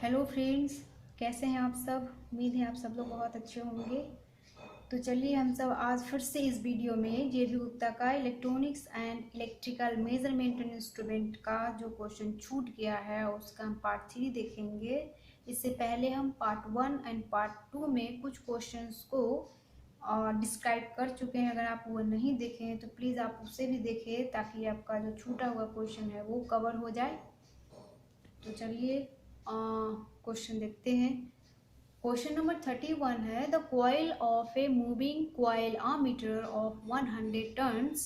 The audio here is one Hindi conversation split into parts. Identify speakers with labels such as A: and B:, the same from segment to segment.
A: हेलो फ्रेंड्स, कैसे हैं आप सब। उम्मीद है आप सब लोग बहुत अच्छे होंगे। तो चलिए हम सब आज फिर से इस वीडियो में जेबी गुप्ता का electronics and electrical measurement instrument का जो क्वेश्चन छूट गया है उसका हम पार्ट 3 देखेंगे। इससे पहले हम पार्ट 1 एंड पार्ट 2 में कुछ क्वेश्चंस को डिस्क्राइब कर चुके हैं। अगर आप वो नहीं देखे हैं तो प्लीज़ आप उसे भी देखें ताकि आपका जो छूटा हुआ क्वेश्चन है वो कवर हो जाए। तो चलिए क्वेश्चन देखते हैं। क्वेश्चन नंबर 31 है, the coil of A moving coil ammeter of 100 turns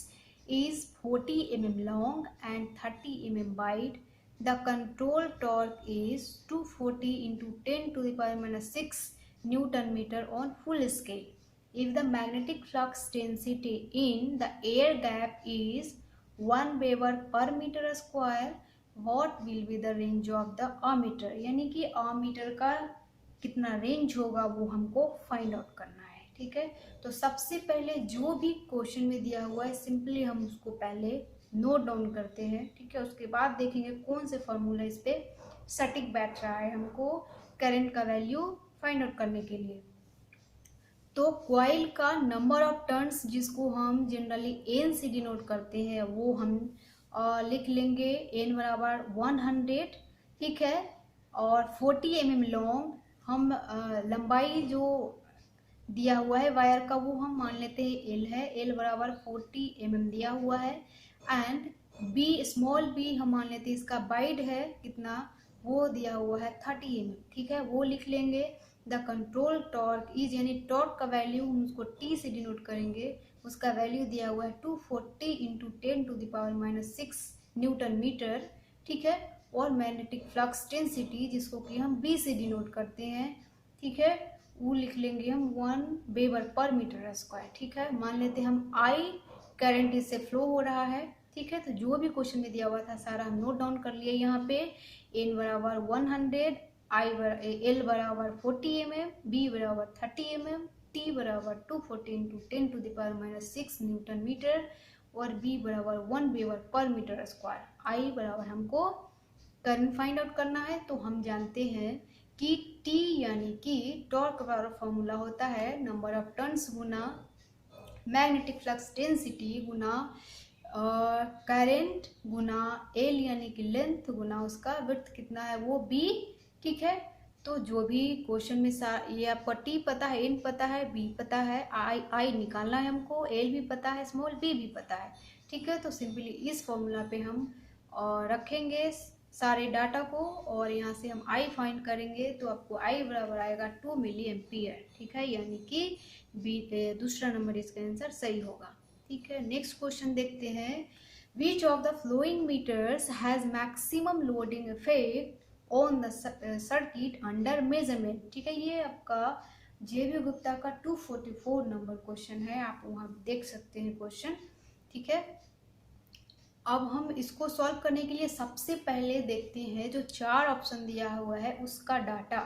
A: is 40 mm long and 30 mm wide. The control torque is 240 into 10 to the power minus 6 Newton meter on full scale. If the magnetic flux density in the air gap is 1 Weber per meter square, what will be the range of the ammeter। यानी कि ammeter का कितना रेंज होगा वो हमको फाइंड आउट करना है। ठीक है, तो सबसे पहले जो भी क्वेश्चन में दिया हुआ है सिंपली हम उसको पहले नोट डाउन करते हैं। ठीक है, उसके बाद देखेंगे कौन से फॉर्मूला इस पे सटीक बैठ रहा है हमको करंट का वैल्यू फाइंड आउट करने के लिए। तो कॉइल का नंबर ऑफ टर्न्स जिसको हम जनरली एन से डिनोट करते हैं वो हम लिख लेंगे एन बराबर 100। ठीक है, और 40 mm लॉन्ग हम लंबाई जो दिया हुआ है वायर का वो हम मान लेते हैं एल है, एल बराबर 40 mm दिया हुआ है। एंड बी स्मॉल बी हम मान लेते हैं इसका वाइड है कितना, वो दिया हुआ है 30 mm। ठीक है, वो लिख लेंगे। द कंट्रोल टॉर्क इज, यानी टॉर्क का वैल्यू हम उसको टी से डिनोट करेंगे, उसका वैल्यू दिया हुआ है 240 into 10 to the power minus 6 newton metre. ठीक है, और मैग्नेटिक फ्लक्स डेंसिटी जिसको कि हम बी से डिनोट करते हैं, ठीक है, वो लिख लेंगे हम 1 वेबर पर मीटर स्क्वायर। ठीक है, मान लेते हैं हम आई करंट इससे फ्लो हो रहा है। ठीक है, तो जो भी क्वेश्चन में दिया हुआ था सारा हम नोट डाउन कर लिए यहाँ पे। एन बराबर 100, एल बराबर 40 mm, बी बराबर 30 mm, टी बराबर 240 into 10 to the power minus 6 newton metre, और बी बराबर 1 वेबर पर मीटर स्क्वायर। आई बराबर हमको करंट फाइंड आउट करना है, तो हम जानते हैं कि टी यानी कि टॉर्क का फॉर्मूला होता है number of turns Guna magnetic flux density Guna current Guna L यानी कि लेंथ गुना उसका विड्थ कितना है वो बी। ठीक है, तो जो भी क्वेश्चन में ये आपको टी पता है, एन पता है, बी पता है, आई निकालना है हमको, एल भी पता है, स्मॉल बी भी पता है। ठीक है, तो सिंपली इस फॉर्मूला पे हम रखेंगे सारे डाटा को और यहाँ से हम आई फाइंड करेंगे, तो आपको आई बराबर आएगा 2 मिली एम्पियर। ठीक है, यानी कि बी दूसरा नंबर इसका आंसर सही होगा। ठीक है, नेक्स्ट क्वेश्चन देखते हैं। Which of the following meters has maximum loading effect on the circuit under measurement. ठीक है, ये आपका जेबी गुप्ता का 244 नंबर क्वेश्चन है, आप वहाँ देख सकते हैं क्वेश्चन। ठीक है, अब हम इसको सॉल्व करने के लिए सबसे पहले देखते हैं जो 4 ऑप्शन दिया हुआ है उसका डाटा,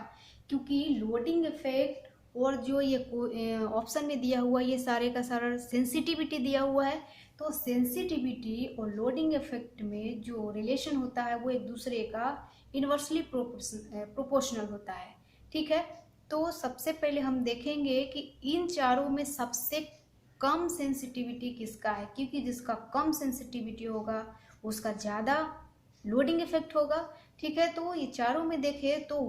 A: क्योंकि लोडिंग इफेक्ट और जो ये ऑप्शन में दिया हुआ ये सारे का सारा सेंसिटिविटी दिया हुआ है। तो सेंसिटिविटी और लोडिंग इफेक्ट में जो रिलेशन होता है वो एक दूसरे का इन्वर्सली प्रोपोर्शनल होता है। ठीक है, तो सबसे पहले हम देखेंगे कि इन चारों में सबसे कम सेंसिटिविटी किसका है, क्योंकि जिसका कम सेंसिटिविटी होगा उसका ज़्यादा लोडिंग इफेक्ट होगा। ठीक है, तो ये चारों में देखें तो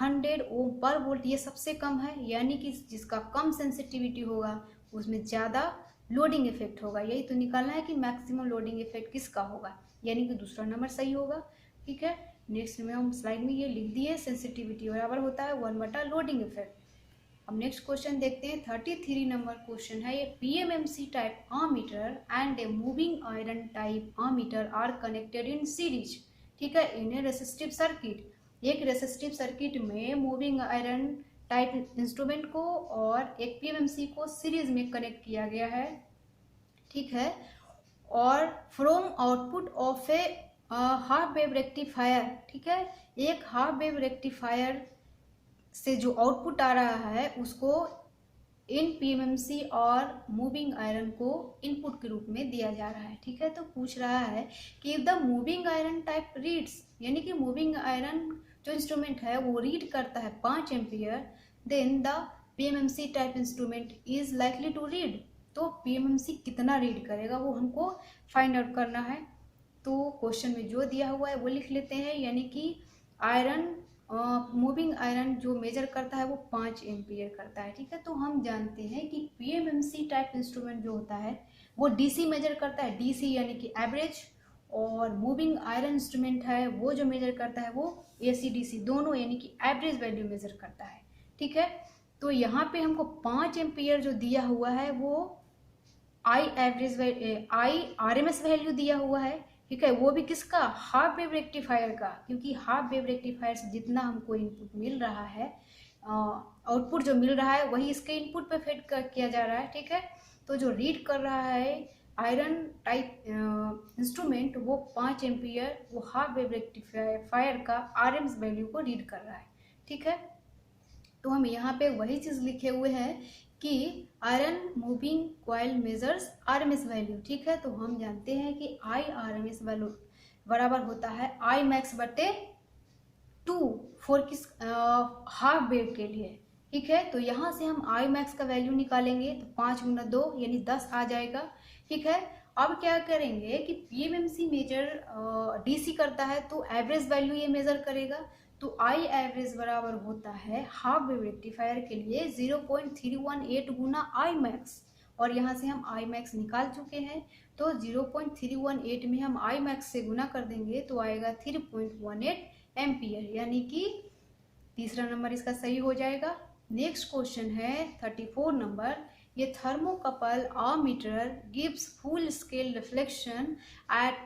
A: 100 ओम पर वोल्ट ये सबसे कम है, यानी कि जिसका कम सेंसिटिविटी होगा उसमें ज़्यादा लोडिंग इफेक्ट होगा। यही तो निकालना है कि मैक्सिमम लोडिंग इफेक्ट किसका होगा, यानी कि दूसरा नंबर सही होगा। ठीक है, नेक्स्ट में हम स्लाइड में ये लिख दिए सेंसिटिविटी बराबर होता है 1 लोडिंग इफेक्ट। अब नेक्स्ट क्वेश्चन देखते हैं। 33 नंबर क्वेश्चन है, ये PMMC type ammeter and a moving iron type ammeter are connected in series. ठीक है, इन ए रेसिस्टिव सर्किट। एक रेसिस्टिव सर्किट में मूविंग आयरन टाइप इंस्ट्रूमेंट को और एक पीएमएमसी को सीरीज में कनेक्ट किया गया है। ठीक है, और from output of A half wave rectifier. ठीक है, एक हाफ वेव रेक्टिफायर से जो आउटपुट आ रहा है उसको इन पीएमएमसी और मूविंग आयरन को इनपुट के रूप में दिया जा रहा है। ठीक है, तो पूछ रहा है कि if the moving iron type reads, यानी कि मूविंग आयरन जो इंस्ट्रूमेंट है वो रीड करता है 5 ampere, then the PMMC type instrument is likely to read. तो पीएमएमसी कितना रीड करेगा वो हमको फाइंड आउट करना है। तो क्वेश्चन में जो दिया हुआ है वो लिख लेते हैं, यानी कि आयरन मूविंग आयरन जो मेजर करता है वो 5 एम्पियर करता है। ठीक है, तो हम जानते हैं कि पीएमएमसी टाइप इंस्ट्रूमेंट जो होता है वो डीसी मेजर करता है, डीसी यानी कि एवरेज, और मूविंग आयरन इंस्ट्रूमेंट है वो जो मेजर करता है वो एसी डीसी दोनों यानी कि एवरेज वैल्यू मेजर करता है। ठीक है, तो यहाँ पे हमको 5 एम्पियर जो दिया हुआ है वो आई आरएमएस वैल्यू दिया हुआ है। ठीक है, वो भी किसका, हाफ वेव रेक्टिफायर का, क्योंकि हाफ वेव रेक्टिफायर से जितना हमको इनपुट मिल रहा है, आउटपुट जो मिल रहा है वही इसके इनपुट पे फेड किया जा रहा है। ठीक है, तो जो रीड कर रहा है आयरन टाइप इंस्ट्रूमेंट वो 5 एम्पियर वो हाफ वेव रेक्टिफायर का आरएमएस वैल्यू को रीड कर रहा है। ठीक है, तो हम यहाँ पे वही चीज़ लिखे हुए हैं कि iron moving coil measures RMS value. ठीक है, तो हम जानते हैं कि आई आरएमएस वैल्यू बराबर होता है आई मैक्स बटे 2 फॉर किस हाफ वेव के लिए। ठीक है, तो यहाँ से हम आई मैक्स का वैल्यू निकालेंगे तो 5 गुना 2 यानी 10 आ जाएगा। ठीक है, अब क्या करेंगे कि पीएमएमसी मेजर डीसी करता है तो एवरेज वैल्यू ये मेजर करेगा, तो आई एवरेज बराबर होता है हाफ वेव रेक्टिफायर के लिए 0.318 गुना आई मैक्स, और यहाँ से हम आई मैक्स निकाल चुके हैं, तो 0.318 में हम आई मैक्स से गुना कर देंगे तो आएगा 3.18 एम्पियर, यानी कि तीसरा नंबर इसका सही हो जाएगा। नेक्स्ट क्वेश्चन है 34 नंबर, ये thermocouple ammeter gives full scale reflection at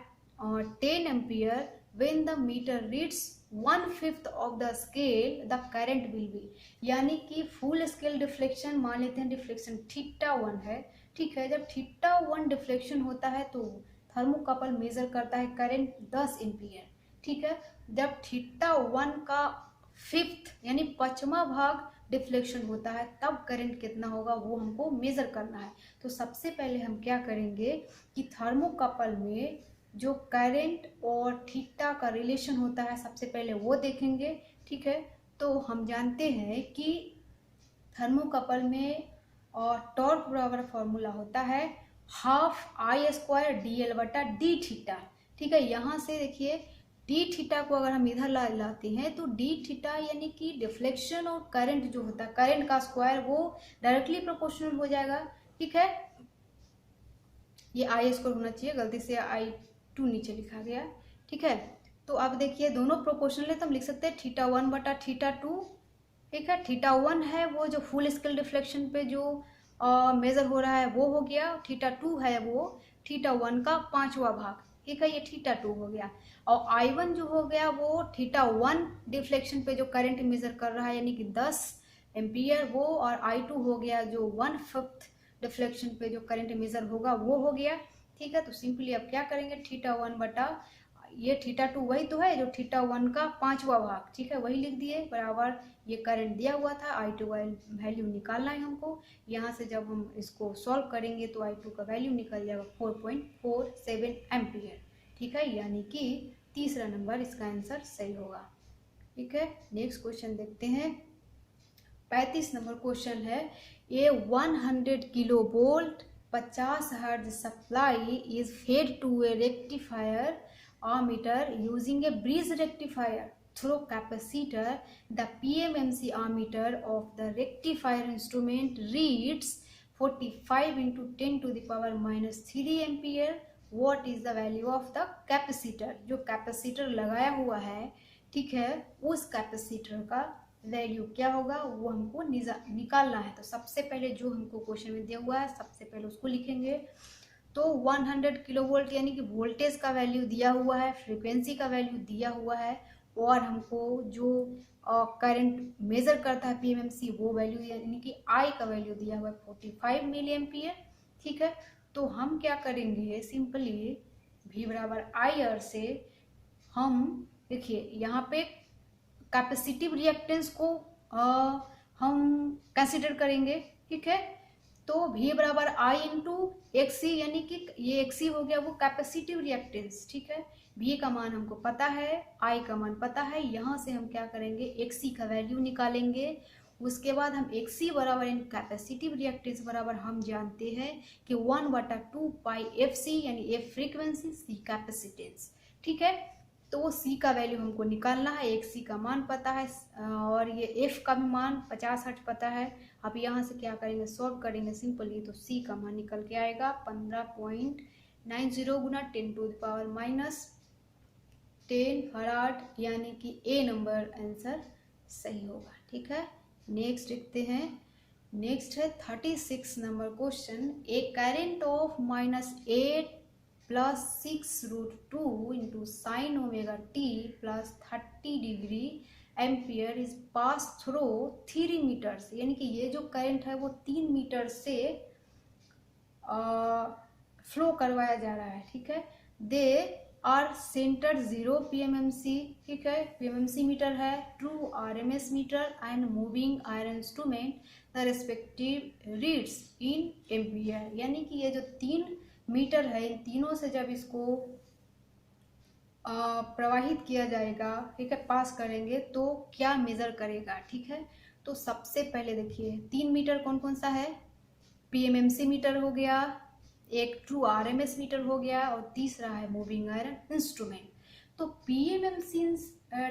A: 10 ampere when the meter reads 1/5 of the scale the current will be। यानी कि फुल स्केल डिफ्लेक्शन मान लेते हैं, डिफ्लेक्शन θ1 है। ठीक है, जब θ1 डिफ्लेक्शन होता है तो थर्मोकपल मेजर करता है करंट 10 एम्पियर। ठीक है, जब θ1 का 5th यानी 5वां भाग डिफ्लेक्शन होता है तब करंट कितना होगा वो हमको मेजर करना है। तो सबसे पहले हम क्या करेंगे कि थर्मोकपल में जो करंट और थीटा का रिलेशन होता है सबसे पहले वो देखेंगे। ठीक है, तो हम जानते हैं कि थर्मोकपल में और टॉर्क बराबर फॉर्मूला होता है half I square D L बटा डी थीटा। ठीक है, यहाँ से देखिए डी थीटा को अगर हम इधर लाते हैं तो डी थीटा यानी कि डिफ्लेक्शन और करंट जो होता है करंट का स्क्वायर वो डायरेक्टली प्रोपोर्शनल हो जाएगा। ठीक है, ये आई स्क्वायर होना चाहिए, गलती से I2 नीचे लिखा गया। ठीक है, तो अब देखिए दोनों प्रोपोर्शनल है तो हम लिख सकते हैं θ1 बटा θ2। ठीक है, θ1 है वो जो फुल स्केल डिफ्लेक्शन पे जो मेजर हो रहा है वो हो गया, θ2 है वो θ1 का 5वां भाग। ठीक है, ये θ2 हो गया, और I1 जो हो गया वो θ1 डिफ्लेक्शन पे जो करंट मेजर कर रहा है यानी कि 10 एम्पियर वो, और I2 हो गया जो 1/5 डिफ्लेक्शन पे जो करंट मेजर होगा वो हो गया। ठीक है, तो सिंपली अब क्या करेंगे θ1 बटा ये θ2 वही तो है जो θ1 का 5वां भाग। ठीक है, वही लिख दिए बराबर, ये करंट दिया हुआ था, I2 वैल्यू निकालना है हमको। यहाँ से जब हम इसको सॉल्व करेंगे तो I2 का वैल्यू निकल जाएगा 4.47 एम्पियर। ठीक है, यानी कि तीसरा नंबर इसका आंसर सही होगा। ठीक है, नेक्स्ट क्वेश्चन देखते हैं। 35 नंबर क्वेश्चन है, a 100 kilo volt 50 hertz supply is fed to a rectifier ammeter using a bridge rectifier through capacitor. The PMMC ammeter of the rectifier instrument reads 45 into 10 to the power minus 3 ampere. What is the value of the capacitor? जो कैपेसिटर लगाया हुआ है, ठीक है, उस कैपेसिटर का वैल्यू क्या होगा वो हमको निकालना है। तो सबसे पहले जो हमको क्वेश्चन में दिया हुआ है सबसे पहले उसको लिखेंगे। तो 100 किलो वोल्ट यानी कि वोल्टेज का वैल्यू दिया हुआ है, फ्रीक्वेंसी का वैल्यू दिया हुआ है, और हमको जो करंट मेजर करता है पीएमएमसी वो वैल्यू यानी कि आई का वैल्यू दिया हुआ है 45 मिली एम्पियर। ठीक है, तो हम क्या करेंगे, सिंपली V बराबर आई आर से हम देखिए यहाँ पे कैपेसिटिव रिएक्टेंस को हम कंसिडर करेंगे। ठीक है, तो V बराबर I इंटू XC, यानी कि ये XC हो गया वो कैपेसिटिव रिएक्टेंस, ठीक है। V का मान हमको पता है, I का मान पता है, यहाँ से हम क्या करेंगे, XC का वैल्यू निकालेंगे। उसके बाद हम XC बराबर इन कैपेसिटिव रिएक्टेंस बराबर हम जानते हैं कि 1/2 पाई FC, यानी F फ्रीक्वेंसी, C कैपेसिटेंस, ठीक है। तो वो C का वैल्यू हमको निकालना है, XC का मान पता है और ये F का भी मान 50 हर्ट्ज पता है। अब यहाँ से क्या करेंगे, सॉल्व करेंगे सिंपली, तो C का मान निकल के आएगा 15.90 गुना 10⁻10 फराड, यानी कि A नंबर आंसर सही होगा, ठीक है। नेक्स्ट देखते हैं। नेक्स्ट है 36 नंबर question. A current of -8 plus 6√2 into sine omega t plus 30 degree ampere is pass through 3 meters, यानी कि ये जो करंट है वो 3 मीटर से फ्लो करवाया जा रहा है, ठीक है। दे आर सेंटर 0 PMMC, ठीक है, PMMC मीटर है, true RMS meter and moving iron instrument the respective reads in ampere, यानी कि ये जो 3 मीटर है, इन तीनों से जब इसको प्रवाहित किया जाएगा, ठीक है, पास करेंगे तो क्या मेजर करेगा, ठीक है। तो सबसे पहले देखिए 3 मीटर कौन कौन सा है, PMMC मीटर हो गया, एक ट्रू RMS मीटर हो गया और तीसरा है मूविंग आयरन इंस्ट्रूमेंट। तो PMMC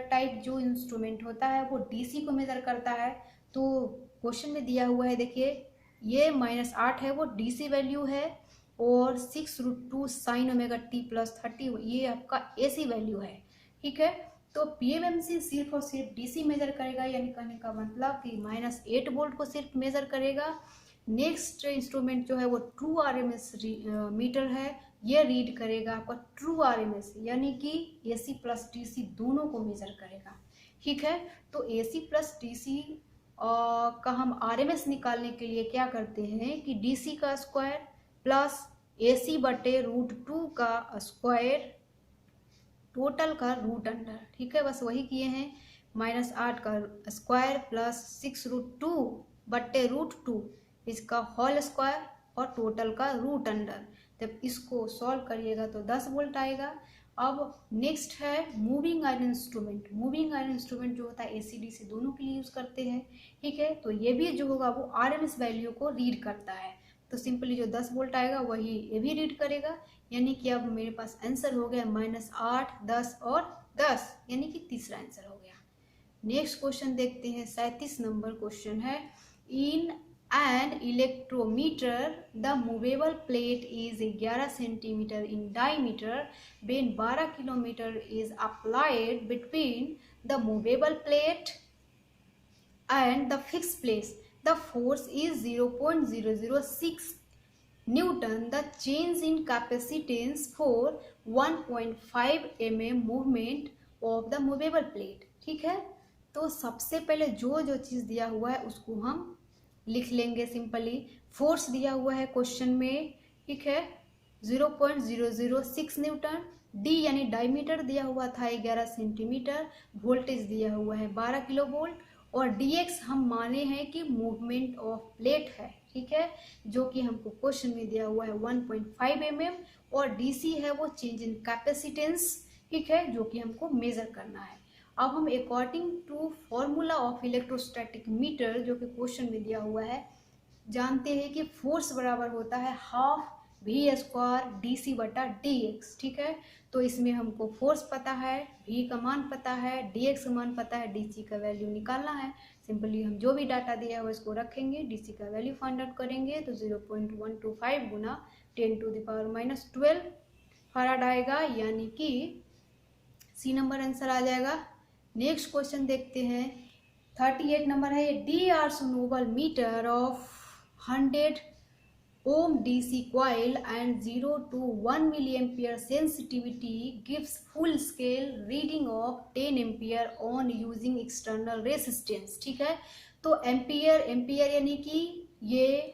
A: टाइप जो इंस्ट्रूमेंट होता है वो DC को मेजर करता है। तो क्वेश्चन में दिया हुआ है, देखिए ये -8 है वो DC वैल्यू है और 6√2 साइन ओमेगा टी प्लस 30 ये आपका AC वैल्यू है, ठीक है। तो PMMC सिर्फ और सिर्फ DC मेजर करेगा, यानी कहने का मतलब कि -8 वोल्ट को सिर्फ मेजर करेगा। नेक्स्ट इंस्ट्रूमेंट जो है वो ट्रू RMS मीटर है, ये रीड करेगा आपका ट्रू RMS, यानी कि AC प्लस DC दोनों को मेजर करेगा, ठीक है। तो AC प्लस DC का हम RMS निकालने के लिए क्या करते हैं कि DC का स्क्वायर प्लस AC/√2 का स्क्वायर टोटल का रूट अंडर, ठीक है, बस वही किए हैं। -8 का स्क्वायर प्लस 6√2/√2 इसका होल स्क्वायर और टोटल का रूट अंडर, जब इसको सॉल्व करिएगा तो 10 वोल्ट आएगा। अब नेक्स्ट है moving iron instrument. Moving iron instrument जो होता है AC DC दोनों के लिए यूज करते हैं, ठीक है। तो ये भी जो होगा वो RMS वैल्यू को रीड करता है, तो सिंपली जो 10 वोल्ट आएगा वही ये भी रीड करेगा, यानी कि अब मेरे पास आंसर हो गया -8, 10 और 10, यानी कि तीसरा आंसर हो गया। नेक्स्ट क्वेश्चन देखते हैं, 37 नंबर क्वेश्चन है। In an electrometer the movable plate is 11 centimetre in diameter when 12 kilometre is applied between the movable plate and the fix place, the force is 0.006 Newton. The change in capacitance for 1.5 mm movement of the movable plate, ठीक है। तो सबसे पहले जो जो चीज़ दिया हुआ है उसको हम लिख लेंगे सिंपली। फोर्स दिया हुआ है क्वेश्चन में, ठीक है, 0.006 न्यूटन, डी यानी डायमीटर दिया हुआ था 11 सेंटीमीटर, वोल्टेज दिया हुआ है 12 किलो वोल्ट और dx हम माने हैं कि मूवमेंट ऑफ प्लेट है, ठीक है, जो कि हमको क्वेश्चन में दिया हुआ है 1.5 mm और dc है वो चेंज इन कैपेसिटेंस, ठीक है, जो कि हमको मेजर करना है। अब हम according to formula of electrostatic meter जो कि क्वेश्चन में दिया हुआ है जानते हैं कि फोर्स बराबर होता है हाफ V² dc/dx, ठीक है। तो इसमें हमको फोर्स पता है, V का मान पता है, dx का मान पता है, dc का वैल्यू निकालना है। सिंपली हम जो भी डाटा दिया है इसको रखेंगे, dc का वैल्यू फाइंड आउट करेंगे तो 0.125 गुना 10⁻12 फराड आएगा, यानी कि सी नंबर आंसर आ जाएगा। नेक्स्ट क्वेश्चन देखते हैं, 38 नंबर है। D R noble meter of 100 ohm DC coil and 0 to 1 milliampere sensitivity gives full scale reading of 10 ampere on using external resistance, ठीक है। तो एम्पियर यानी कि ये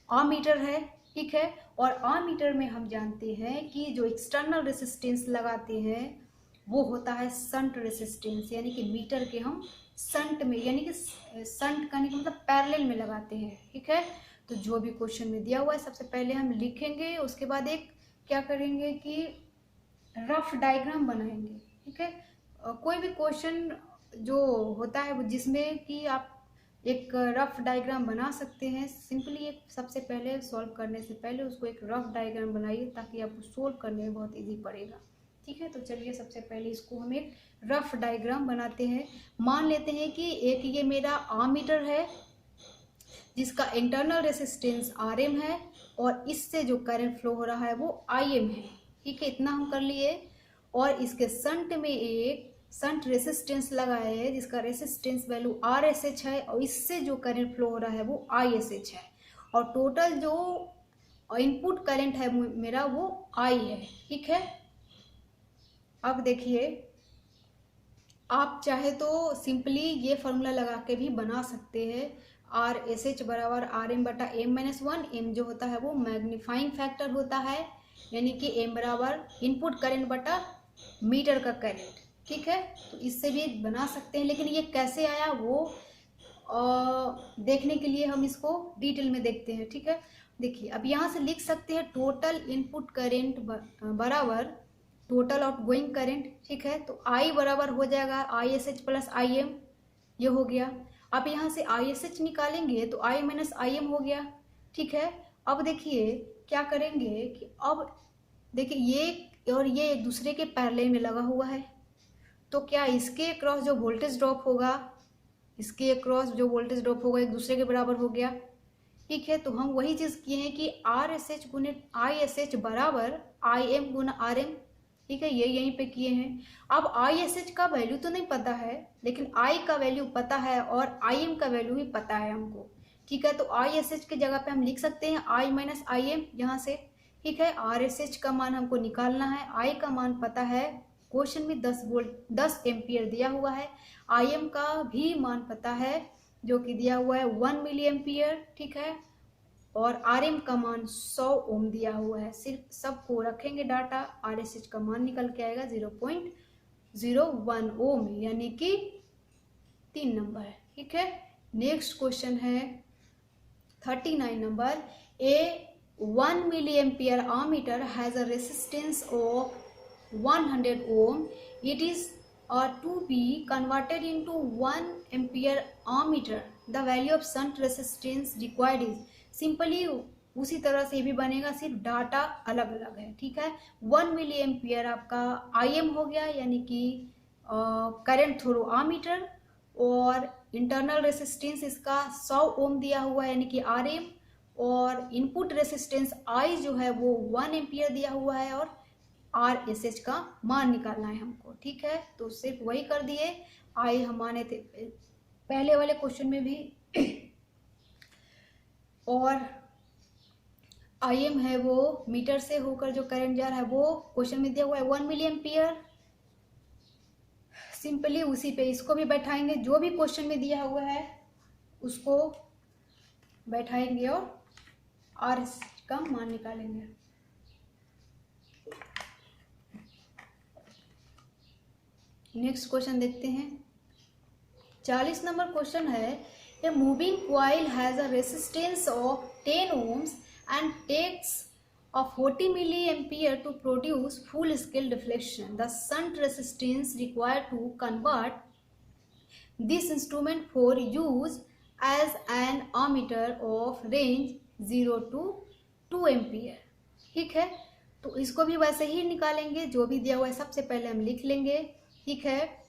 A: आमीटर है, ठीक है, और आमीटर में हम जानते हैं कि जो एक्सटर्नल रेसिस्टेंस लगाते हैं वो होता है संट रेसिस्टेंस, यानी कि मीटर के हम संट में, यानी कि संट करने का मतलब पैरेलल में लगाते हैं, ठीक है। तो जो भी क्वेश्चन में दिया हुआ है सबसे पहले हम लिखेंगे, उसके बाद एक क्या करेंगे कि रफ डायग्राम बनाएंगे। ठीक है, कोई भी क्वेश्चन जो होता है वो जिसमें कि आप एक रफ डायग्राम बना सकते हैं, सिंपली एक सबसे पहले सॉल्व करने से पहले उसको एक रफ डायग्राम बनाइए ताकि आपको सोल्व करने में बहुत इजी पड़ेगा। ठीक है, तो चलिए सबसे पहले इसको हम एक रफ डायग्राम बनाते हैं। मान लेते हैं कि एक ये मेरा आमीटर है जिसका इंटरनल रेसिस्टेंस Rm है और इससे जो करंट फ्लो हो रहा है वो Im है। ठीक है, इतना हम कर लिए। और इसके संट में एक संट रेसिस्टेंस लगाया है जिसका रेसिस्टेंस वैल्यू RSH है और इससे जो करंट फ्लो हो रहा है वो ISH है। और टोटल जो इनपुट करंट है मेरा वो I है। ठीक है, अब देखिए आप चाहे तो सिंपली ये फॉर्मूला लगा के भी बना सकते हैं। RSH बराबर RM बटा M-1। M जो होता है वो मैग्नीफाइंग फैक्टर होता है, यानी कि M बराबर इनपुट करंट बटा मीटर का करंट। ठीक है, तो इससे भी बना सकते हैं, लेकिन ये कैसे आया वो देखने के लिए हम इसको डिटेल में देखते हैं। ठीक है, देखिए अब यहाँ से लिख सकते हैं टोटल इनपुट करंट बराबर टोटल आउटगोइंग करंट। ठीक है, तो I बराबर हो जाएगा ISH प्लस IM, ये हो गया। अब यहाँ से ISH निकालेंगे तो I माइनस IM हो गया। ठीक है, अब देखिए क्या करेंगे कि अब देखिए ये और ये एक दूसरे के पैरेलल में लगा हुआ है, तो क्या इसके अक्रॉस जो वोल्टेज ड्रॉप होगा, इसके अक्रॉस जो वोल्टेज ड्रॉप होगा एक दूसरे के बराबर हो गया। ठीक है, तो हम वही चीज़ किए हैं कि RSH गुने ISH बराबर IM गुना RM। ठीक है, ये यहीं पे किए हैं। अब ISH का वैल्यू तो नहीं पता है, लेकिन I का वैल्यू पता है और IM का वैल्यू भी पता है हमको। ठीक है, तो ISH की जगह पे हम लिख सकते हैं I माइनस IM यहाँ से। ठीक है, RSH का मान हमको निकालना है, I का मान पता है, क्वेश्चन में 10 एम्पियर दिया हुआ है। IM का भी मान पता है जो कि दिया हुआ है 1 मिली एम्पियर। ठीक है, और RM का मान 100 ओम दिया हुआ है। सिर्फ सबको रखेंगे डाटा, RSH का मान निकल के आएगा 0.01 ओम, यानी कि 3 नंबर है। ठीक है, नेक्स्ट क्वेश्चन है 39 नंबर। A 1 milli ampere ammeter has a resistance of 100 ohm. It is to be converted into 1 ampere ammeter. The value of shunt resistance required is, simply उसी तरह से भी बनेगा, सिर्फ डाटा अलग अलग है। ठीक है, 1 मिली एम्पियर आपका IM हो गया, यानी कि करंट थ्रू आमीटर, और इंटरनल रेसिस्टेंस इसका 100 ओम दिया हुआ है यानी कि RM, और इनपुट रेसिस्टेंस I जो है वो 1 एम्पियर दिया हुआ है, और RSH का मान निकालना है हमको। ठीक है, तो सिर्फ वही कर दिए। I हम माने थे पहले वाले क्वेश्चन में भी, और IM है वो मीटर से होकर जो करंट जा रहा है वो क्वेश्चन में दिया हुआ है 1 मिली एम्पियर। सिंपली उसी पे इसको भी बैठाएंगे, जो भी क्वेश्चन में दिया हुआ है उसको बैठाएंगे और RSH का मान निकालेंगे। नेक्स्ट क्वेश्चन देखते हैं। 40 नंबर क्वेश्चन है, a moving coil has a resistance of 10 ohms and takes a 40 milliampere to produce full scale deflection. The shunt resistance required to convert this instrument for use as an ammeter of range 0 to 2 ampere. ठीक है, तो इसको भी वैसे ही निकालेंगे, जो भी दिया हुआ है सबसे पहले हम लिख लेंगे। ठीक है,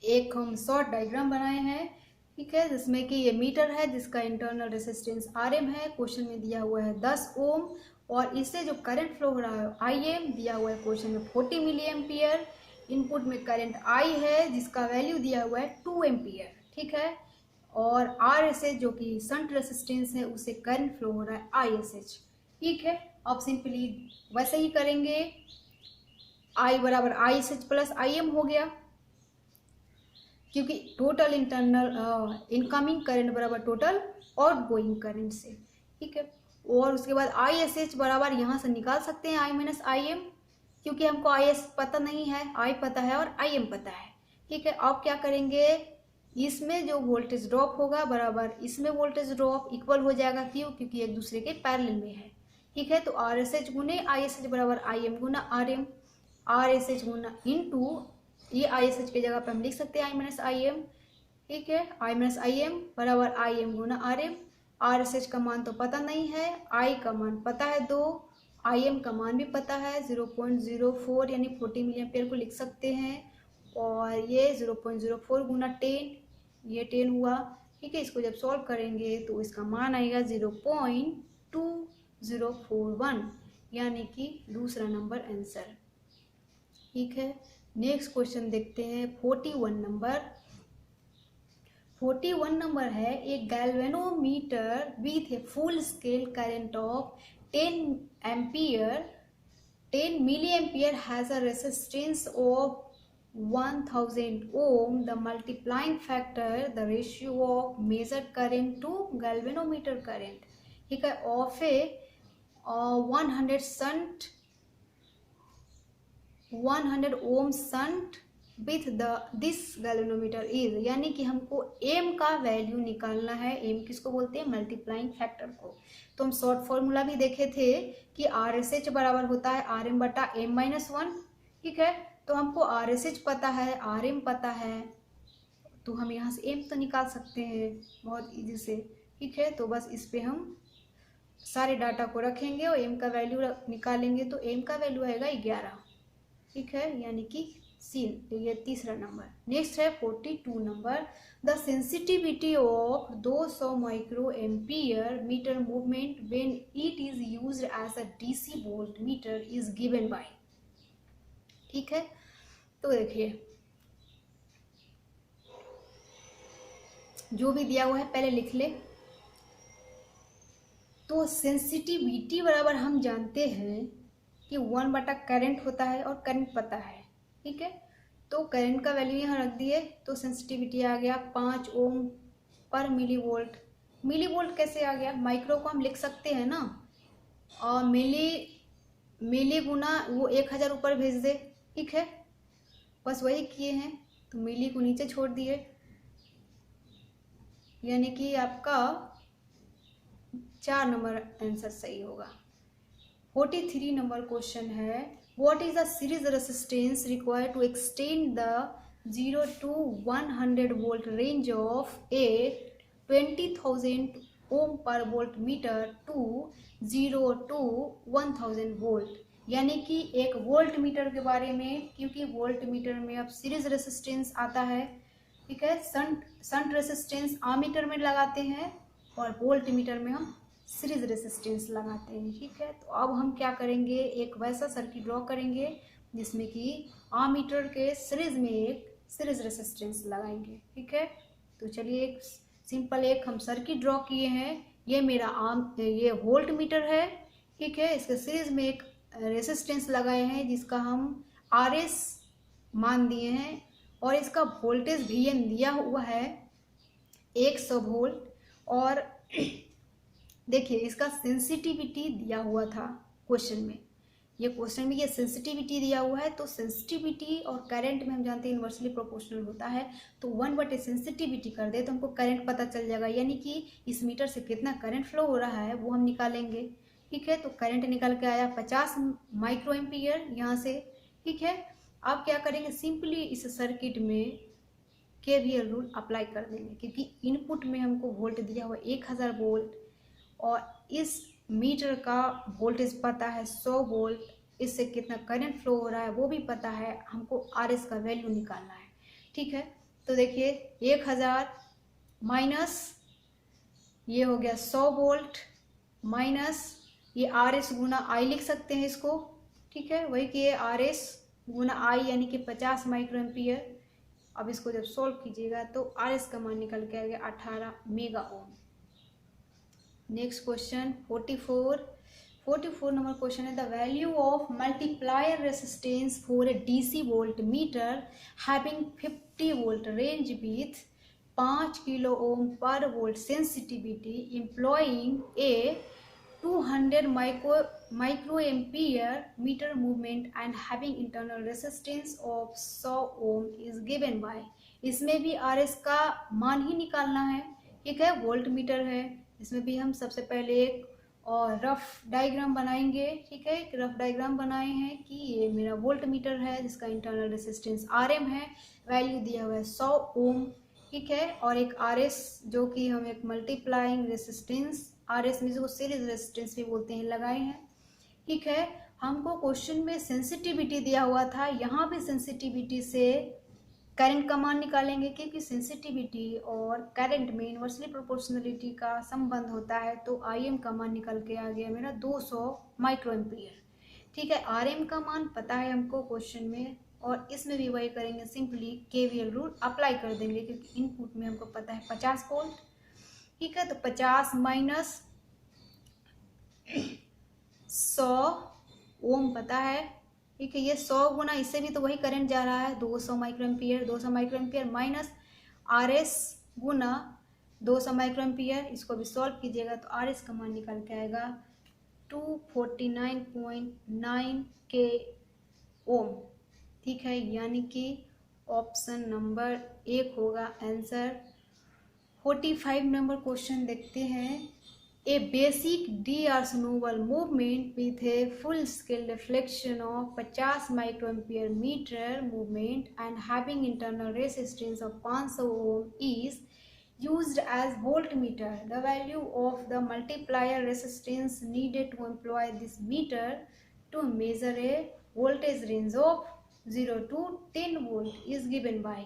A: एक हम शॉर्ट डायग्राम बनाए हैं। ठीक है, जिसमें कि ये मीटर है जिसका इंटरनल रेसिस्टेंस RM है, क्वेश्चन में दिया हुआ है 10 ओम, और इससे जो करंट फ्लो हो रहा है IM दिया हुआ है क्वेश्चन में 40 मिली एम्पियर। इनपुट में करंट I है जिसका वैल्यू दिया हुआ है 2 एम्पियर। ठीक है, और RSH जो कि शंट रेसिस्टेंस है उससे करंट फ्लो हो रहा है ISH। ठीक है, अब सिंपली वैसे ही करेंगे, I बराबर ISH प्लस IM हो गया, क्योंकि टोटल इंटरनल इनकमिंग करंट बराबर टोटल आउटगोइंग करंट से। ठीक है, और उसके बाद ISH बराबर यहाँ से निकाल सकते हैं I माइनस IM, क्योंकि हमको IS पता नहीं है, I पता है और IM पता है। ठीक है, अब क्या करेंगे, इसमें जो वोल्टेज ड्रॉप होगा बराबर इसमें वोल्टेज ड्रॉप इक्वल हो जाएगा, क्यों? क्योंकि एक दूसरे के पैरेलल में है। ठीक है, तो आर एस एच गुने आई एस एच बराबर आई एम गुना R M, R S H गुना इंटू ये आई एस एच की जगह पे हम लिख सकते हैं आई माइनस आई एम। ठीक है, आई माइनस आई एम बराबर आई एम गुना R M. R S H का मान तो पता नहीं है, आई का मान पता है 2, आई एम का मान भी पता है 0.04 यानी 40 मिली एम्पियर को लिख सकते हैं। और ये 0.04 गुना 10, ये 10 हुआ। ठीक है, इसको जब सॉल्व करेंगे तो इसका मान आएगा 0.2041 यानी कि दूसरा नंबर आंसर। ठीक है, नेक्स्ट क्वेश्चन देखते हैं 41 नंबर। 41 नंबर है एक galvanometer with a full scale current of 10 ampere 10 milli ampere has a resistance of 1000 ohm. The multiplying factor, the ratio of measured current to galvanometer current. ठीक है, of a 100 ohm shunt with this galvanometer is, यानी कि हमको m का वैल्यू निकालना है। m किसको बोलते हैं? मल्टीप्लाइंग फैक्टर को। तो हम शॉर्ट फॉर्मूला भी देखे थे कि आर एस एच बराबर होता है आर एम बटा एम माइनस 1। ठीक है, तो हमको आर एस एच पता है, आर एम पता है, तो हम यहाँ से एम तो निकाल सकते हैं बहुत इजी से। ठीक है, तो बस इस पे हम सारे डाटा को रखेंगे और एम का वैल्यू निकालेंगे, तो एम का वैल्यू आएगा 11। ठीक है, यानी कि सी, ये तीसरा नंबर। नेक्स्ट है 42 नंबर। The sensitivity of 200 micro ampere meter movement when it is used as a DC volt meter is given by. ठीक है, तो देखिए जो भी दिया हुआ है पहले लिख ले। तो सेंसिटिविटी बराबर हम जानते हैं कि 1 बटा करंट होता है और करंट पता है। ठीक है, तो करंट का वैल्यू यहाँ रख दिए, तो सेंसिटिविटी आ गया 5 ओम पर मिली वोल्ट। मिली वोल्ट कैसे आ गया? माइक्रो को हम लिख सकते हैं ना, और मिली गुना वो 1000 ऊपर भेज दे। ठीक है, बस वही किए हैं, तो मिली को नीचे छोड़ दिए, यानी कि आपका 4 नंबर आंसर सही होगा। 43 नंबर क्वेश्चन है what is the series resistance required to extend the 0 to 100 volt range of a 20,000 ohm per volt meter to 0 to 1000 volt. यानी कि एक वोल्ट मीटर के बारे में, क्योंकि वोल्ट मीटर में अब सीरीज रेसिस्टेंस आता है। ठीक है, शंट रेसिस्टेंस आमीटर में लगाते हैं और वोल्ट मीटर में हम सीरीज रेसिस्टेंस लगाते हैं। ठीक है, तो अब हम क्या करेंगे, एक वैसा सर्किट ड्रॉ करेंगे जिसमें कि आमीटर के सीरीज में एक सीरीज रेसिस्टेंस लगाएंगे। ठीक है, तो चलिए एक सिंपल एक हम सर्किट ड्रॉ किए हैं। ये मेरा ये वोल्ट मीटर है। ठीक है, इसके सीरीज में एक रेसिस्टेंस लगाए हैं जिसका हम आर एस मान दिए हैं, और इसका वोल्टेज भी दिया हुआ है 100 वोल्ट। और देखिए इसका सेंसिटिविटी दिया हुआ था क्वेश्चन में, ये क्वेश्चन में ये सेंसिटिविटी दिया हुआ है। तो सेंसिटिविटी और करंट में हम जानते हैं इन्वर्सली प्रोपोर्शनल होता है, तो 1/, सेंसिटिविटी कर दे तो हमको करंट पता चल जाएगा, यानी कि इस मीटर से कितना करंट फ्लो हो रहा है वो हम निकालेंगे। ठीक है, तो करंट निकल के आया 50 माइक्रो एम्पियर यहाँ से। ठीक है, अब क्या करेंगे, सिंपली इस सर्किट में केवीएल रूल अप्लाई कर देंगे, क्योंकि इनपुट में हमको वोल्ट दिया हुआ 1000 वोल्ट और इस मीटर का वोल्टेज पता है 100 वोल्ट, इससे कितना करंट फ्लो हो रहा है वो भी पता है, हमको आरएस का वैल्यू निकालना है। ठीक है, तो देखिए 1000 माइनस ये हो गया 100 वोल्ट माइनस ये आर एस गुना आई लिख सकते हैं इसको। ठीक है, वही कि आर एस गुना आई यानी कि 50 माइक्रो एम्पियर। अब इसको जब सॉल्व कीजिएगा तो आर एस का मान निकल के आएगा 18 mega ohm. Next question 44 number question है the value of multiplier resistance for a DC volt meter having 50 volt range with 5 kilo ohm per volt sensitivity employing a 200 micro ampere meter movement and having internal resistance of 100 ohm is given by। इसमें भी आर एस का मान ही निकालना है, ठीक है। वोल्ट मीटर है, इसमें भी हम सबसे पहले एक और रफ डायग्राम बनाएंगे, ठीक है। एक रफ डायग्राम बनाए हैं कि ये मेरा वोल्ट मीटर है जिसका इंटरनल रेसिस्टेंस आर एम है, वैल्यू दिया हुआ है 100 ओम, ठीक है। और एक आर एस जो कि हम एक मल्टीप्लाइंग रेसिस्टेंस, आर एस में जिसको सीरीज रेसिस्टेंस भी बोलते हैं, लगाए हैं, ठीक है। हमको क्वेश्चन में सेंसिटिविटी दिया हुआ था, यहाँ भी सेंसिटिविटी से करंट का मान निकालेंगे, क्योंकि सेंसिटिविटी और करंट में इन्वर्सली प्रोपोर्शनलिटी का संबंध होता है। तो आई एम का मान निकल के आ गया मेरा 200 माइक्रो एम्पियर, ठीक है। आर एम का मान पता है हमको क्वेश्चन में, और इसमें भी वही करेंगे, सिंपली केवीएल रूल अप्लाई कर देंगे, क्योंकि इनपुट में हमको पता है 50 वोल्ट, ठीक है। तो 50 माइनस 100 ओम पता है, ठीक है। ये 100 गुना इससे भी तो वही करंट जा रहा है, 200 micro ampere, 200 micro ampere minus R S गुना 200 माइक्रो एम्पियर, इसको भी सॉल्व कीजिएगा तो आर एस का मान निकल के आएगा 249.9 के ओम, ठीक है। यानी कि ऑप्शन नंबर 1 होगा आंसर। 45 नंबर क्वेश्चन देखते हैं। A basic D-Ars novel movement with a full-scale reflection of 50 microampere meter movement and having internal resistance of 500 ohm is used as voltmeter. The value of the multiplier resistance needed to employ this meter to measure a voltage range of 0 to 10 volt is given by,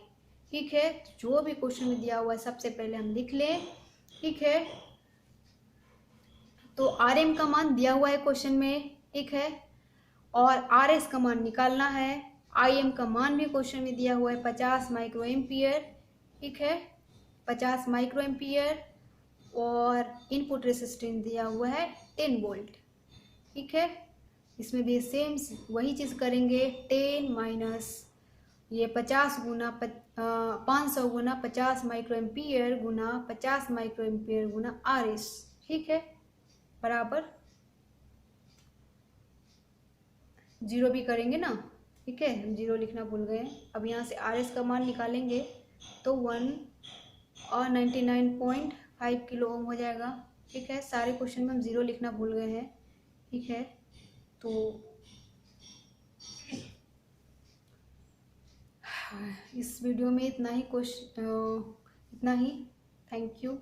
A: ठीक है। जो भी क्वेश्चन में दिया हुआ है सबसे पहले हम लिख लें, ठीक है। तो आर एम का मान दिया हुआ है क्वेश्चन में, ठीक है, और आर एस का मान निकालना है। आई एम का मान भी क्वेश्चन में दिया हुआ है 50 माइक्रो एम्पियर, ठीक है, 50 माइक्रो एम्पियर, और इनपुट रेसिस्टेंस दिया हुआ है 10 वोल्ट, ठीक है। इसमें भी सेम वही चीज़ करेंगे, 10 माइनस ये 50 गुना 500 गुना 50 माइक्रो एम्पियर गुना 50 माइक्रो एम्पियर गुना आर एस, ठीक है, बराबर 0 भी करेंगे ना, ठीक है। हम 0 लिखना भूल गए। अब यहाँ से आर एस का मान निकालेंगे तो 199.5 किलो ओम हो जाएगा, ठीक है। सारे क्वेश्चन में हम 0 लिखना भूल गए हैं, ठीक है। तो इस वीडियो में इतना ही थैंक यू।